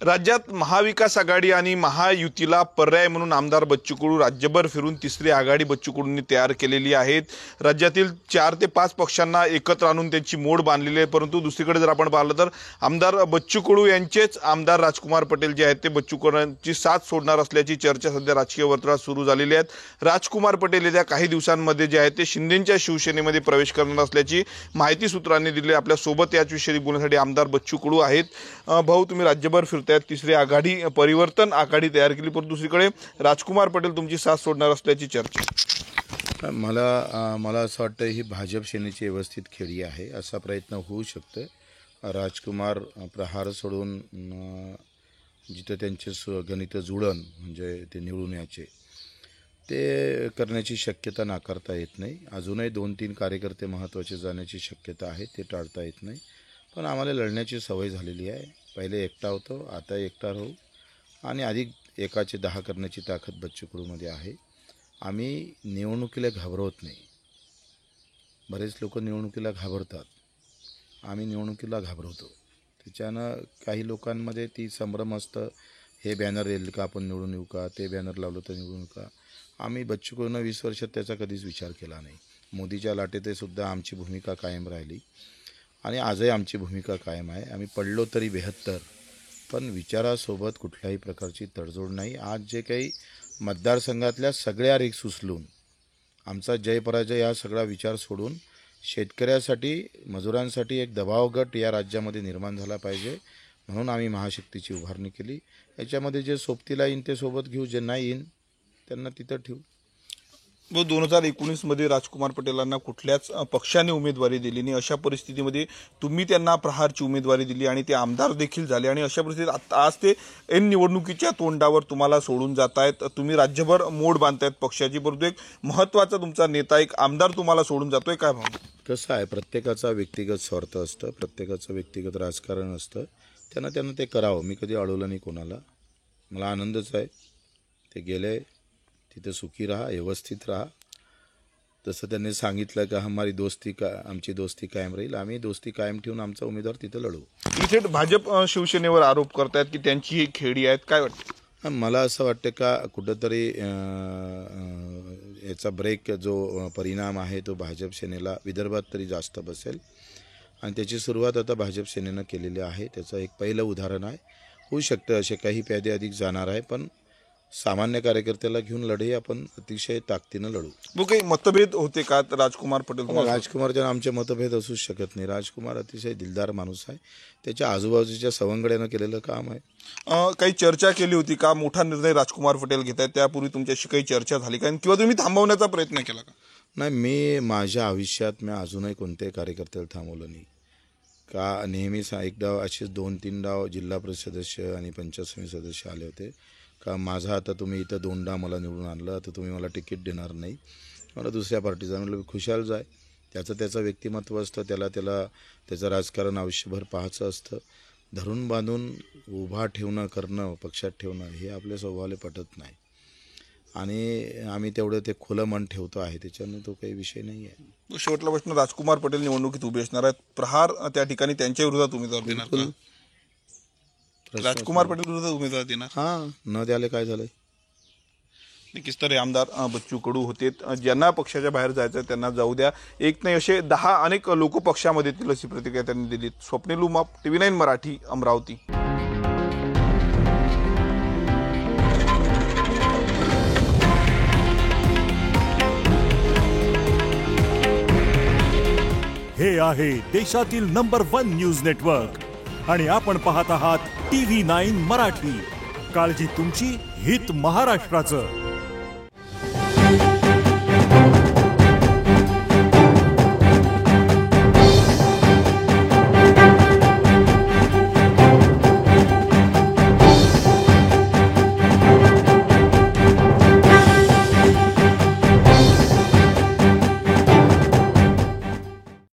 राज्यात महाविकास आघाडी आणि महायुतीला पर्याय म्हणून आमदार बच्चू कडू राज्यभर फिरून तिसरी आघाडी बच्चू कडूंनी तयार केलेली आहे। राज्यातील 4 ते 5 पक्षांना एकत्र आणून त्यांची मोड बांधलेली आहे। परंतु दुसरीकडे जर आपण पाहिलं तर आमदार बच्चू कडू यांचेच आमदार राजकुमार पटेल जे आहेत ते बच्चू कडूंची साथ सोडणार असल्याची चर्चा सध्या राजकीय वर्तुळात सुरू झालेली आहे। राजकुमार पटेल येत्या काही दिवसांमध्ये जे आहेत ते शिंदेंच्या शिवसेनेमध्ये प्रवेश करणार असल्याची माहिती सूत्रांनी दिली। आपल्या सोबत याच विषयी बोलण्यासाठी आमदार बच्चू कडू आहेत। भाऊ, तुम्ही राज्यभर फिरतायत, तिसरी आघाडी परिवर्तन आघाडी तयार केली, पण दुसरीकडे राजकुमार पटेल तुमची साथ सोडणार असल्याची चर्चा। मला असं वाटतं ही भाजप सेनेची व्यवस्थित खेळी आहे, असा प्रयत्न होऊ शकतो। राजकुमार प्रहार सोडून जिथं त्यांचे गणित जुळण म्हणजे ते निवडून यायचे ते करण्याची शक्यता नाकारता येत नाही। अजूनही 2-3 कार्यकर्ते महत्त्वाचे जाण्याची शक्यता आहे, ते टाळता येत नाही। पण आम्हाला लढण्याची सवय झालेली आहे। पहिले एकटा होतो, आता एकटा राहू आणि अधिक एकाचे 10 करण्याची ताकद बच्चू कडूमध्ये आहे। आम्ही निवडणुकीला घाबरवत नाही। बरेच लोक निवडणुकीला घाबरतात, आम्ही निवडणुकीला घाबरवतो। त्याच्यानं काही लोकांमध्ये ती संभ्रम असतं, हे बॅनर येईल का, आपण निवडून येऊ का, ते बॅनर लावलं तर निवडून का। आम्ही बच्चू कडूंना 20 वर्षात त्याचा कधीच विचार केला नाही। मोदीच्या लाटेतही सुद्धा आमची भूमिका कायम राहिली आणि आजही आमची भूमिका कायम आहे। आम्ही पडलो तरी 72, पण विचारासोबत कुठल्याही प्रकारची तडजोड नाही। आज जे काही मतदारसंघातल्या सगळ्या रिक्स उचलून आमचा जय पराजय हा सगळा विचार सोडून शेतकऱ्यासाठी, मजुरांसाठी एक दबाव गट या राज्यामध्ये निर्माण झाला पाहिजे, म्हणून आम्ही महाशक्तीची उभारणी केली। याच्यामध्ये जे सोबतीला येईन ते सोबत घेऊ, जे नाही येईन त्यांना तिथं ठेवू। 2019 मध्ये राजकुमार पटेलांना कुठल्याच पक्षाने उमेदवारी दिली नाही। अशा परिस्थितीमध्ये तुम्ही त्यांना प्रहारची उमेदवारी दिली आणि ते आमदार देखील झाले आणि अशा परिस्थितीत आज ते ऐन निवडणुकीच्या तोंडावर तुम्हाला सोडून जात आहेत। तुम्ही राज्यभर मोड बांधतायत पक्षाची, परंतु एक महत्त्वाचा तुमचा नेता, एक आमदार तुम्हाला सोडून जातोय, काय भावना? कसं आहे, प्रत्येकाचा व्यक्तिगत स्वार्थ असतं, प्रत्येकाचं व्यक्तिगत राजकारण असतं, त्यांना ते करावं। मी कधी अडवलं नाही कोणाला, मला आनंदच आहे। ते गेले तिथे सुखी राहा, व्यवस्थित राहा। तसं त्यांनी सांगितलं का आमची दोस्ती कायम राहील, आम्ही दोस्ती कायम ठेवून आमचा उमेदवार तिथं लढवू। इथे भाजप शिवसेनेवर आरोप करतायत की त्यांची ही खेळी आहेत, काय वाटतं? मला असं वाटतं का कुठंतरी याचा ब्रेक जो परिणाम आहे तो भाजप सेनेला विदर्भात तरी जास्त बसेल आणि त्याची सुरुवात आता भाजप सेनेनं केलेली आहे। त्याचं एक पहिलं उदाहरण आहे। होऊ शकतं असे काही प्यादे अधिक जाणार आहे, पण सामान्य कार्यकर्त्याला घेऊन लढे आपण अतिशय ताकदीनं लढू। मग काही मतभेद होते का राजकुमार पटेल? राजकुमारच्या आमचे मतभेद असूच शकत नाही। राजकुमार अतिशय दिलदार माणूस आहे, त्याच्या आजूबाजूच्या सवंगड्यानं केलेलं काम आहे। काही चर्चा केली होती का? मोठा निर्णय राजकुमार पटेल घेत आहेत, त्यापूर्वी तुमच्याशी काही चर्चा झाली का किंवा तुम्ही थांबवण्याचा प्रयत्न केला का? नाही, मी माझ्या आयुष्यात अजूनही कोणत्याही कार्यकर्त्याला थांबवलं नाही का। नेहमीच एकदा असेच 2-3 डाव जिल्हा परिषद सदस्य आणि पंचायत समिती सदस्य आले होते का, माझा आता तुम्ही इथं 2दा मला निवडून आणलं, आता तुम्ही मला तिकीट देणार नाही, मला दुसऱ्या पार्टीचा। म्हटलं खुशाल जाय, त्याचं व्यक्तिमत्व असतं, त्याला त्याचं राजकारण आयुष्यभर पाहायचं असतं। धरून बांधून उभा ठेवणं, करणं, पक्षात ठेवणं हे आपल्या स्वभावाला पटत नाही आणि आम्ही तेवढं ते खुलं मन ठेवतो आहे, त्याच्यानं तो काही विषय नाही आहे। शेवटला प्रश्न, राजकुमार पटेल निवडणुकीत उभे असणार आहेत, प्रहार त्या ठिकाणी त्यांच्या विरोधात उमेदवार देणार का? राजकुमार पटेल विरोधात उमेदवार देणार? हां, न द्यायला काय झालंय? नक्कीच। तर आमदार बच्चू कडू होते, ज्यांना पक्षाच्या बाहेर जायचं त्यांना जाऊ द्या, एक नाही असे 10 अनेक लोक पक्षामध्ये येतील अशी प्रतिक्रिया त्यांनी दिली। स्वप्नील उमाप, TV9 मराठी, अमरावती। हे आहे देशातील नंबर 1 न्यूज नेटवर्क आणि आपण पाहत आहात TV9 मराठी। काळजी तुमची, हित महाराष्ट्राचं।